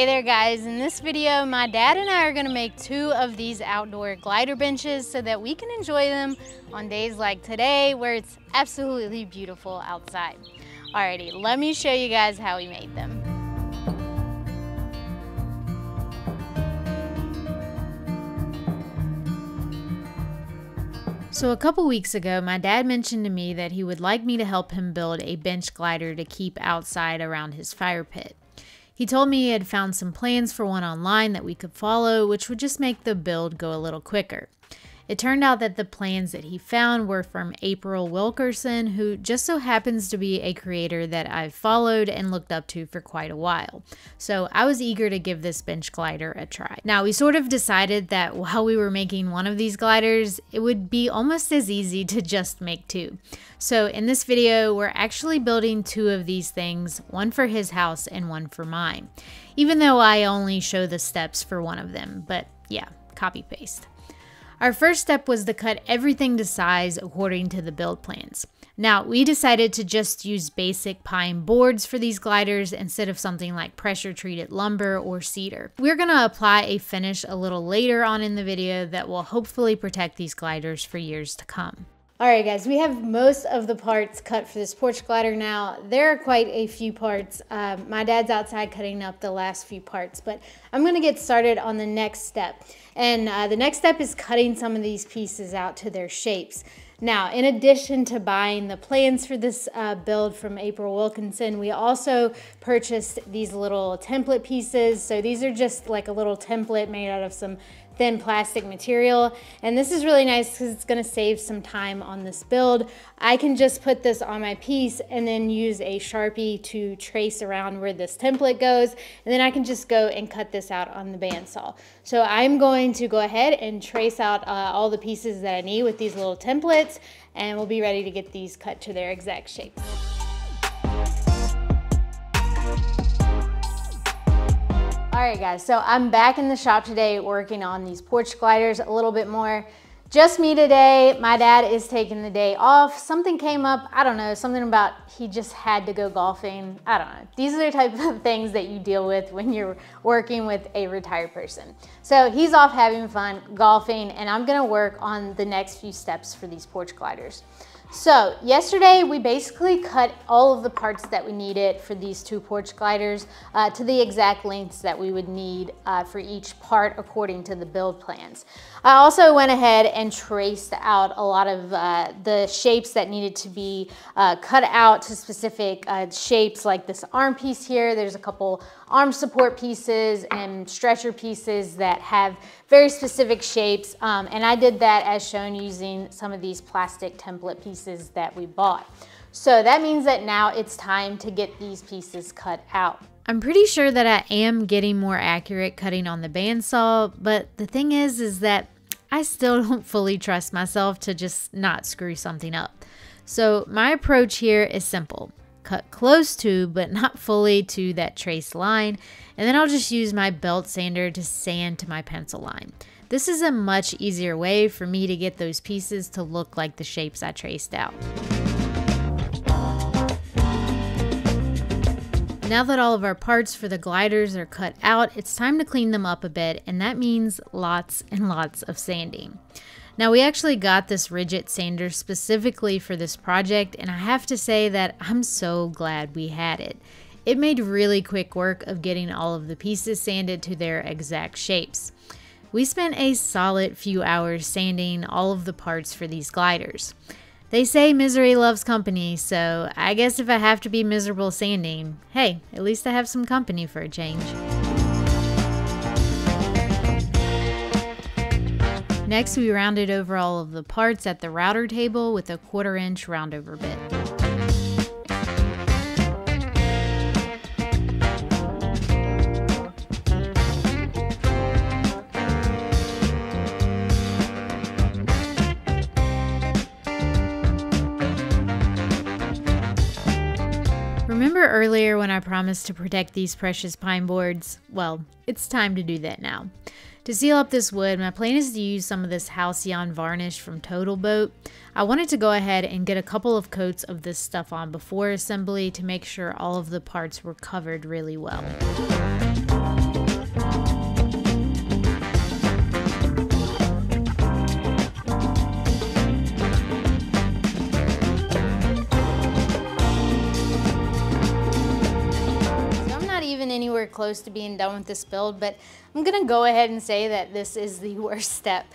Hey there guys, in this video my dad and I are going to make 2 of these outdoor glider benches so that we can enjoy them on days like today where it's absolutely beautiful outside. Alrighty, let me show you guys how we made them. So a couple weeks ago, my dad mentioned to me that he would like me to help him build a bench glider to keep outside around his fire pit. He told me he had found some plans for one online that we could follow, which would just make the build go a little quicker. It turned out that the plans that he found were from April Wilkerson, who just so happens to be a creator that I've followed and looked up to for quite a while. So I was eager to give this bench glider a try. Now, we sort of decided that while we were making one of these gliders, it would be almost as easy to just make 2. So in this video, we're actually building 2 of these things, one for his house and one for mine. Even though I only show the steps for one of them, but yeah, copy paste. Our first step was to cut everything to size according to the build plans. Now, we decided to just use basic pine boards for these gliders instead of something like pressure-treated lumber or cedar. We're going to apply a finish a little later on in the video that will hopefully protect these gliders for years to come. Alright guys, we have most of the parts cut for this porch glider now. There are quite a few parts. My dad's outside cutting up the last few parts, but I'm going to get started on the next step. And the next step is cutting some of these pieces out to their shapes. Now, in addition to buying the plans for this build from April Wilkerson, we also purchased these little template pieces. So these are just like a little template made out of some thin plastic material, and this is really nice because it's going to save some time on this build. I can just put this on my piece and then use a Sharpie to trace around where this template goes, and then I can just go and cut this out on the bandsaw. So I'm going to go ahead and trace out all the pieces that I need with these little templates, and we'll be ready to get these cut to their exact shapes. Alright guys, so I'm back in the shop today working on these porch gliders a little bit more. Just me today. My dad is taking the day off. Something came up, I don't know, something about he just had to go golfing. I don't know. These are the type of things that you deal with when you're working with a retired person. So he's off having fun golfing, and I'm gonna work on the next few steps for these porch gliders. So yesterday we basically cut all of the parts that we needed for these 2 porch gliders to the exact lengths that we would need for each part according to the build plans. I also went ahead and traced out a lot of the shapes that needed to be cut out to specific shapes, like this arm piece here. There's a couple arm support pieces and stretcher pieces that have very specific shapes, and I did that as shown using some of these plastic template pieces that we bought. So that means that now it's time to get these pieces cut out. I'm pretty sure that I am getting more accurate cutting on the bandsaw, but the thing is that I still don't fully trust myself to just not screw something up. So my approach here is simple. Cut close to, but not fully to, that trace line, and then I'll just use my belt sander to sand to my pencil line. This is a much easier way for me to get those pieces to look like the shapes I traced out. Now that all of our parts for the gliders are cut out, it's time to clean them up a bit, and that means lots and lots of sanding. Now, we actually got this Ridgit sander specifically for this project, and I have to say that I'm so glad we had it. It made really quick work of getting all of the pieces sanded to their exact shapes. We spent a solid few hours sanding all of the parts for these gliders. They say misery loves company, so I guess if I have to be miserable sanding, hey, at least I have some company for a change. Next, we rounded over all of the parts at the router table with a 1/4 inch roundover bit. Remember earlier when I promised to protect these precious pine boards? Well, it's time to do that now. To seal up this wood, my plan is to use some of this Halcyon varnish from Total Boat. I wanted to go ahead and get a couple of coats of this stuff on before assembly to make sure all of the parts were covered really well. close to being done with this build, but I'm gonna go ahead and say that this is the worst step.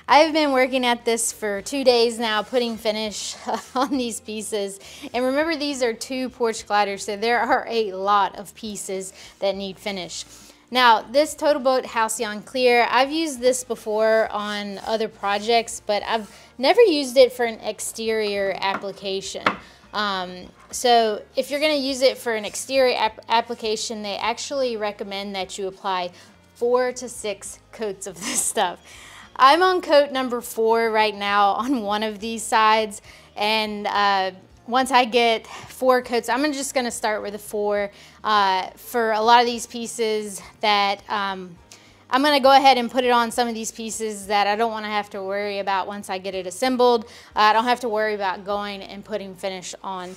I've been working at this for 2 days now, putting finish on these pieces. And remember, these are 2 porch gliders, so there are a lot of pieces that need finish. Now, this Total Boat Halcyon Clear, I've used this before on other projects, but I've never used it for an exterior application. So if you're gonna use it for an exterior application, they actually recommend that you apply 4 to 6 coats of this stuff. I'm on coat number 4 right now on one of these sides, and once I get 4 coats, I'm just gonna start with a 4 for a lot of these pieces that I'm gonna go ahead and put it on some of these pieces that I don't wanna have to worry about once I get it assembled. I don't have to worry about going and putting finish on.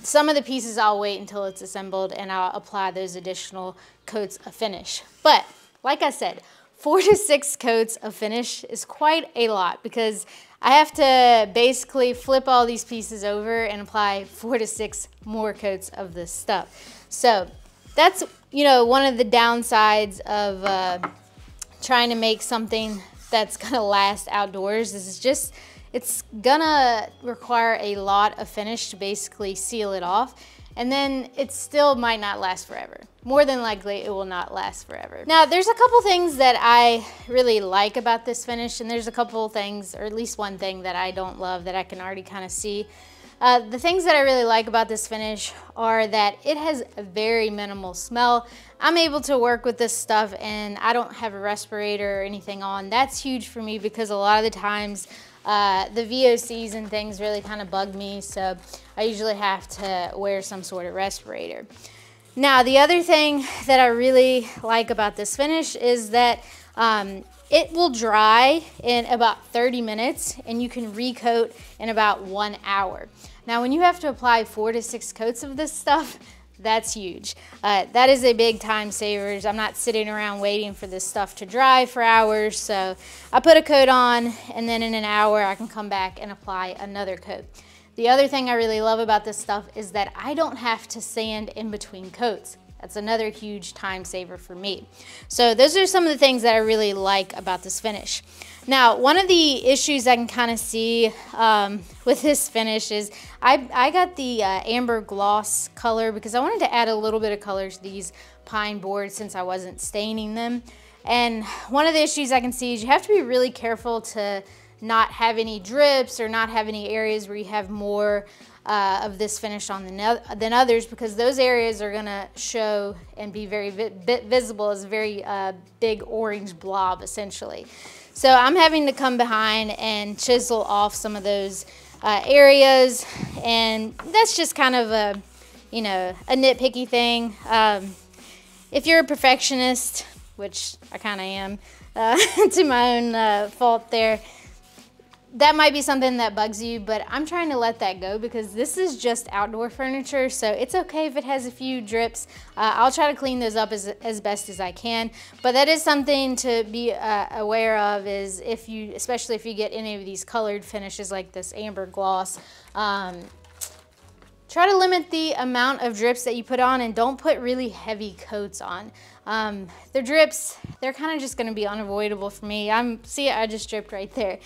Some of the pieces I'll wait until it's assembled and I'll apply those additional coats of finish. But like I said, 4 to 6 coats of finish is quite a lot because I have to basically flip all these pieces over and apply 4 to 6 more coats of this stuff. So that's, you know, one of the downsides of trying to make something that's gonna last outdoors. Is just, it's gonna require a lot of finish to basically seal it off. And then it still might not last forever. More than likely, it will not last forever. Now, there's a couple things that I really like about this finish, and there's a couple things, or at least one thing that I don't love that I can already kind of see. The things that I really like about this finish are that it has a very minimal smell. I'm able to work with this stuff and I don't have a respirator or anything on. That's huge for me because a lot of the times the VOCs and things really kind of bug me, so I usually have to wear some sort of respirator. Now, the other thing that I really like about this finish is that it will dry in about 30 minutes and you can recoat in about 1 hour. Now, when you have to apply 4 to 6 coats of this stuff, that's huge. That is a big time saver. I'm not sitting around waiting for this stuff to dry for hours. So I put a coat on and then in an hour I can come back and apply another coat. The other thing I really love about this stuff is that I don't have to sand in between coats. That's another huge time saver for me. So those are some of the things that I really like about this finish. Now, one of the issues I can kind of see with this finish is I got the amber gloss color because I wanted to add a little bit of color to these pine boards since I wasn't staining them. And one of the issues I can see is you have to be really careful to not have any drips or not have any areas where you have more of this finish on than others, because those areas are gonna show and be very visible as a very big orange blob essentially. So I'm having to come behind and chisel off some of those areas, and that's just kind of a, you know, a nitpicky thing. If you're a perfectionist, which I kind of am, to my own fault there, that might be something that bugs you, but I'm trying to let that go because this is just outdoor furniture, so it's okay if it has a few drips. I'll try to clean those up as best as I can, but that is something to be aware of, is if you, especially if you get any of these colored finishes like this amber gloss, try to limit the amount of drips that you put on and don't put really heavy coats on. The drips, they're kind of just gonna be unavoidable for me. See, I just dripped right there.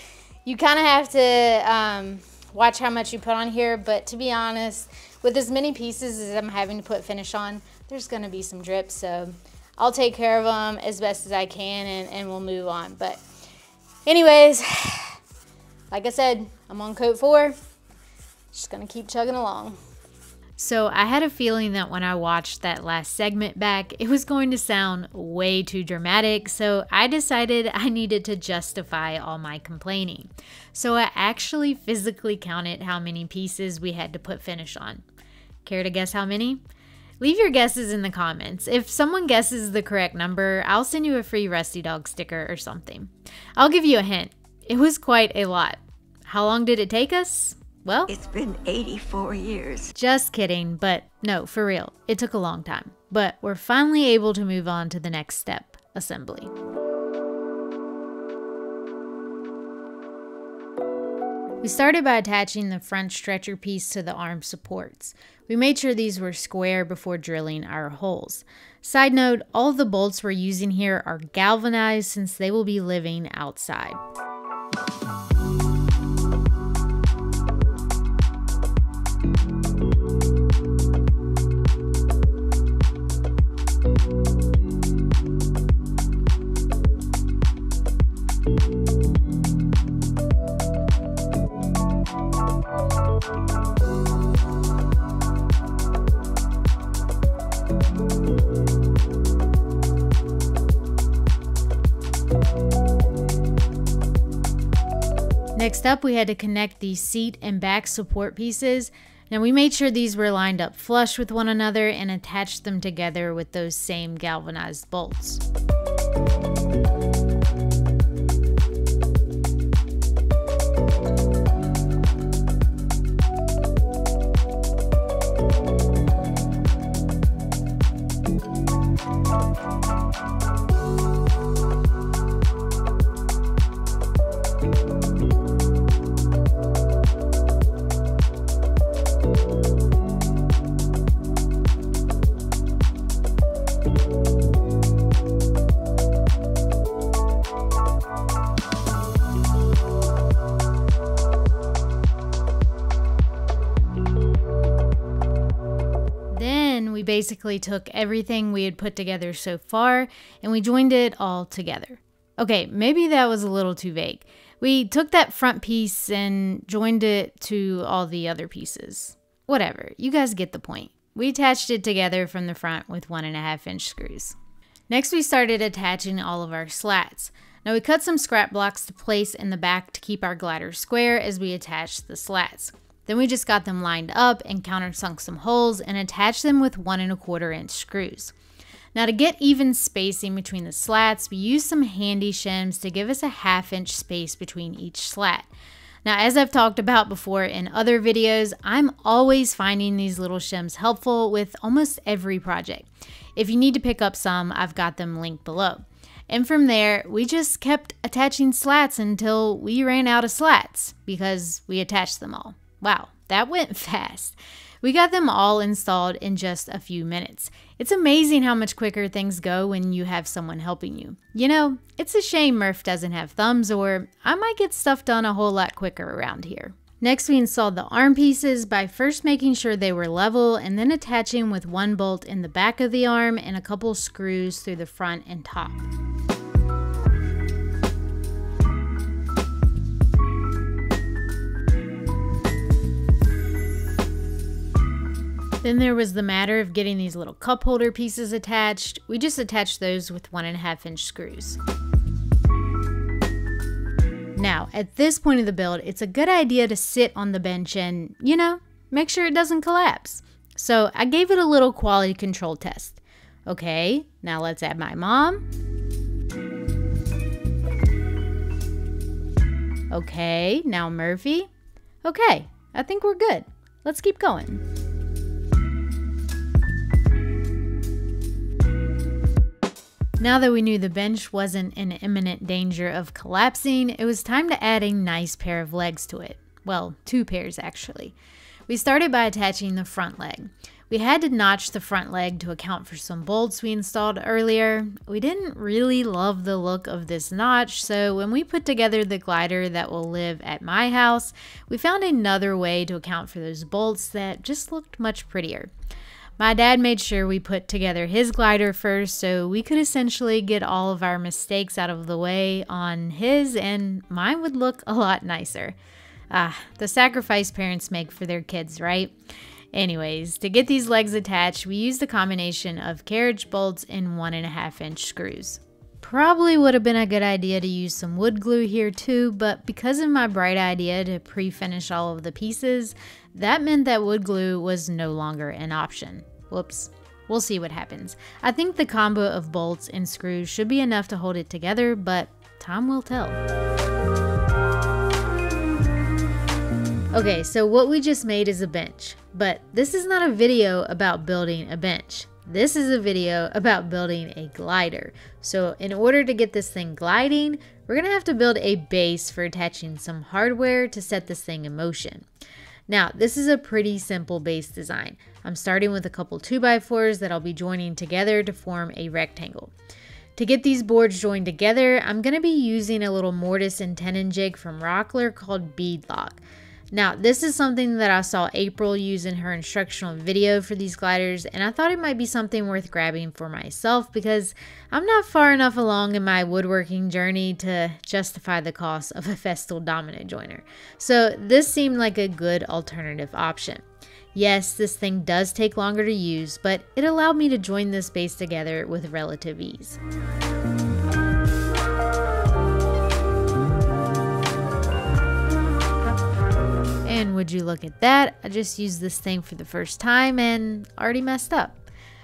You kind of have to watch how much you put on here, but to be honest, with as many pieces as I'm having to put finish on, there's gonna be some drips, so I'll take care of them as best as I can and we'll move on. But anyways, like I said, I'm on coat 4, just gonna keep chugging along. So I had a feeling that when I watched that last segment back, it was going to sound way too dramatic, so I decided I needed to justify all my complaining. So I actually physically counted how many pieces we had to put finish on. Care to guess how many? Leave your guesses in the comments. If someone guesses the correct number, I'll send you a free Rusty Dog sticker or something. I'll give you a hint. It was quite a lot. How long did it take us? Well, it's been 84 years. Just kidding, but no, for real. It took a long time. But we're finally able to move on to the next step, assembly. We started by attaching the front stretcher piece to the arm supports. We made sure these were square before drilling our holes. Side note, all of the bolts we're using here are galvanized since they will be living outside. Next up, we had to connect the seat and back support pieces. Now we made sure these were lined up flush with one another and attached them together with those same galvanized bolts. We basically took everything we had put together so far and we joined it all together. Okay, maybe that was a little too vague. We took that front piece and joined it to all the other pieces. Whatever, you guys get the point. We attached it together from the front with 1.5-inch screws. Next, we started attaching all of our slats. Now we cut some scrap blocks to place in the back to keep our glider square as we attached the slats. Then we just got them lined up and countersunk some holes and attached them with 1.25-inch screws. Now to get even spacing between the slats, we used some handy shims to give us a 1/2-inch space between each slat. Now, as I've talked about before in other videos, I'm always finding these little shims helpful with almost every project. If you need to pick up some, I've got them linked below. And from there, we just kept attaching slats until we ran out of slats because we attached them all. Wow, that went fast. We got them all installed in just a few minutes. It's amazing how much quicker things go when you have someone helping you. You know, it's a shame Murph doesn't have thumbs, or I might get stuff done a whole lot quicker around here. Next, we installed the arm pieces by first making sure they were level and then attaching with one bolt in the back of the arm and a couple screws through the front and top. Then there was the matter of getting these little cup holder pieces attached. We just attached those with 1.5-inch screws. Now, at this point of the build, it's a good idea to sit on the bench and, you know, make sure it doesn't collapse. So I gave it a little quality control test. Okay, now let's add my mom. Okay, now Murphy. Okay, I think we're good. Let's keep going. Now that we knew the bench wasn't in imminent danger of collapsing, it was time to add a nice pair of legs to it. Well, 2 pairs actually. We started by attaching the front leg. We had to notch the front leg to account for some bolts we installed earlier. We didn't really love the look of this notch, so when we put together the glider that will live at my house, we found another way to account for those bolts that just looked much prettier. My dad made sure we put together his glider first so we could essentially get all of our mistakes out of the way on his, and mine would look a lot nicer. The sacrifice parents make for their kids, right? Anyways, to get these legs attached, we used a combination of carriage bolts and 1.5-inch screws. Probably would have been a good idea to use some wood glue here too, but because of my bright idea to pre-finish all of the pieces, that meant that wood glue was no longer an option. Whoops. We'll see what happens. I think the combo of bolts and screws should be enough to hold it together, but time will tell. Okay, so what we just made is a bench, but this is not a video about building a bench. This is a video about building a glider. So in order to get this thing gliding, we're gonna have to build a base for attaching some hardware to set this thing in motion. Now, this is a pretty simple base design. I'm starting with a couple 2x4s that I'll be joining together to form a rectangle. To get these boards joined together, I'm going to be using a little mortise and tenon jig from Rockler called bead lock. Now, this is something that I saw April use in her instructional video for these gliders, and I thought it might be something worth grabbing for myself because I'm not far enough along in my woodworking journey to justify the cost of a Festool dominant joiner. So this seemed like a good alternative option. Yes, this thing does take longer to use, but it allowed me to join this base together with relative ease. And would you look at that, I just used this thing for the first time and already messed up.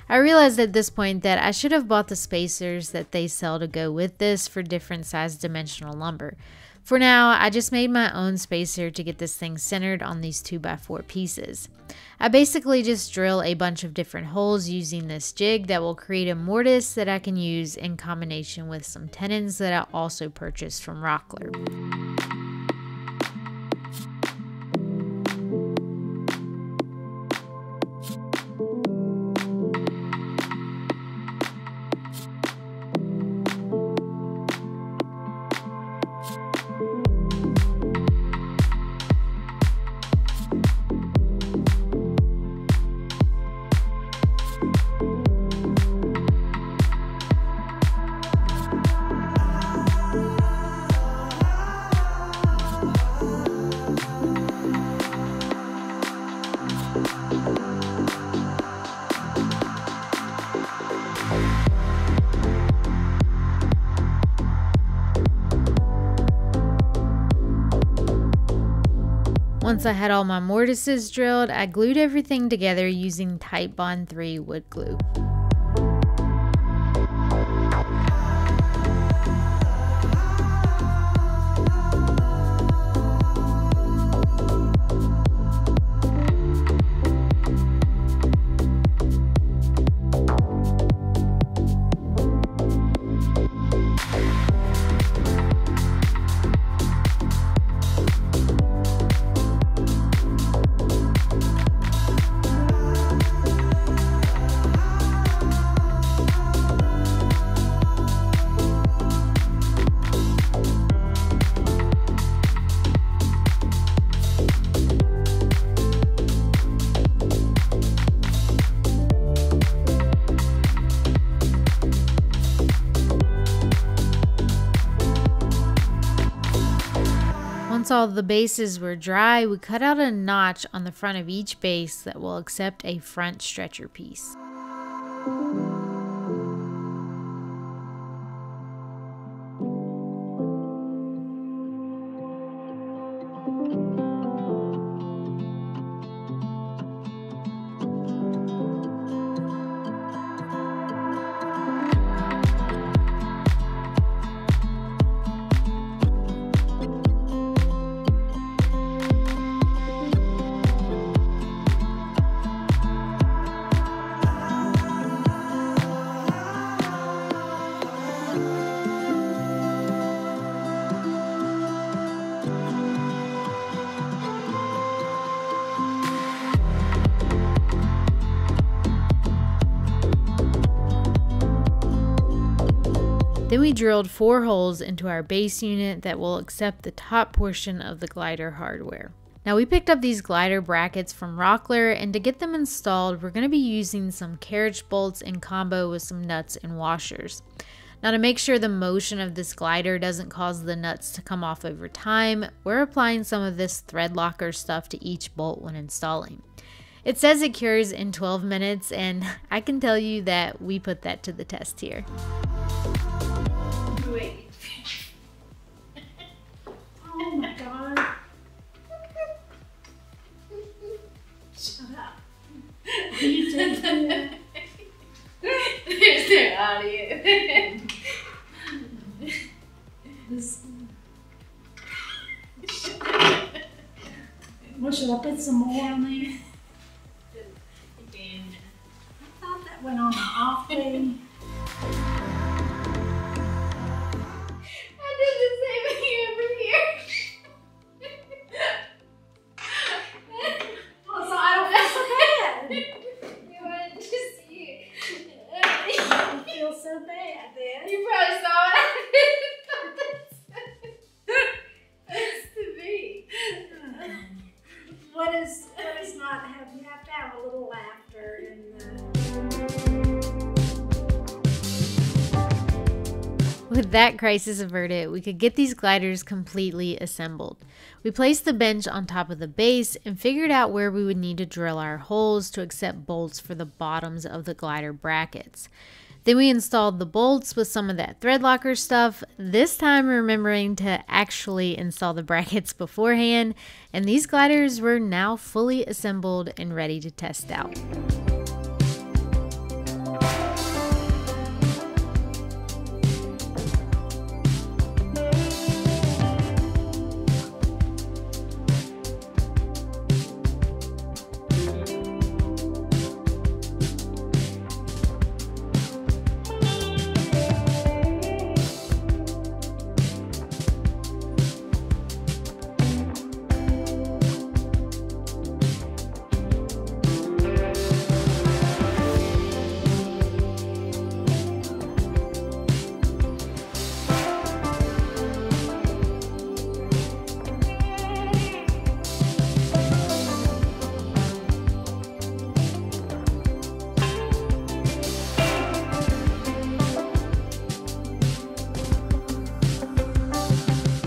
I realized at this point that I should have bought the spacers that they sell to go with this for different size dimensional lumber. For now, I just made my own spacer to get this thing centered on these 2x4 pieces. I basically just drill a bunch of different holes using this jig that will create a mortise that I can use in combination with some tenons that I also purchased from Rockler. Once I had all my mortises drilled, I glued everything together using Titebond 3 wood glue. Once all the bases were dry, we cut out a notch on the front of each base that will accept a front stretcher piece. Then we drilled 4 holes into our base unit that will accept the top portion of the glider hardware. Now we picked up these glider brackets from Rockler, and to get them installed, we're going to be using some carriage bolts in combo with some nuts and washers. Now to make sure the motion of this glider doesn't cause the nuts to come off over time, we're applying some of this thread locker stuff to each bolt when installing. It says it cures in 12 minutes, and I can tell you that we put that to the test here. Wait. Oh my god. Shut up. Are you taking that? There's their audio. What, should I put some more on there? Again. I thought that went on With that crisis averted, we could get these gliders completely assembled. We placed the bench on top of the base and figured out where we would need to drill our holes to accept bolts for the bottoms of the glider brackets. Then we installed the bolts with some of that thread locker stuff, this time remembering to actually install the brackets beforehand, and these gliders were now fully assembled and ready to test out.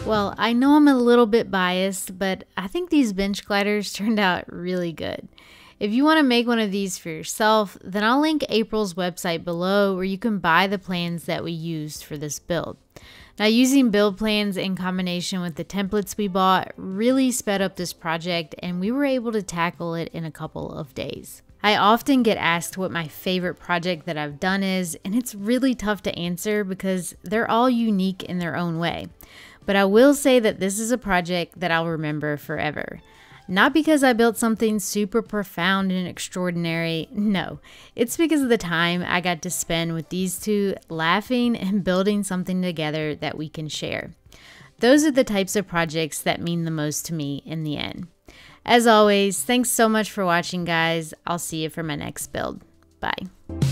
Well, I know I'm a little bit biased, but I think these bench gliders turned out really good. If you want to make one of these for yourself, then I'll link April's website below where you can buy the plans that we used for this build. Now, using build plans in combination with the templates we bought really sped up this project, and we were able to tackle it in a couple of days. I often get asked what my favorite project that I've done is, and it's really tough to answer because they're all unique in their own way. But I will say that this is a project that I'll remember forever. Not because I built something super profound and extraordinary, no. It's because of the time I got to spend with these two laughing and building something together that we can share. Those are the types of projects that mean the most to me in the end. As always, thanks so much for watching, guys. I'll see you for my next build. Bye.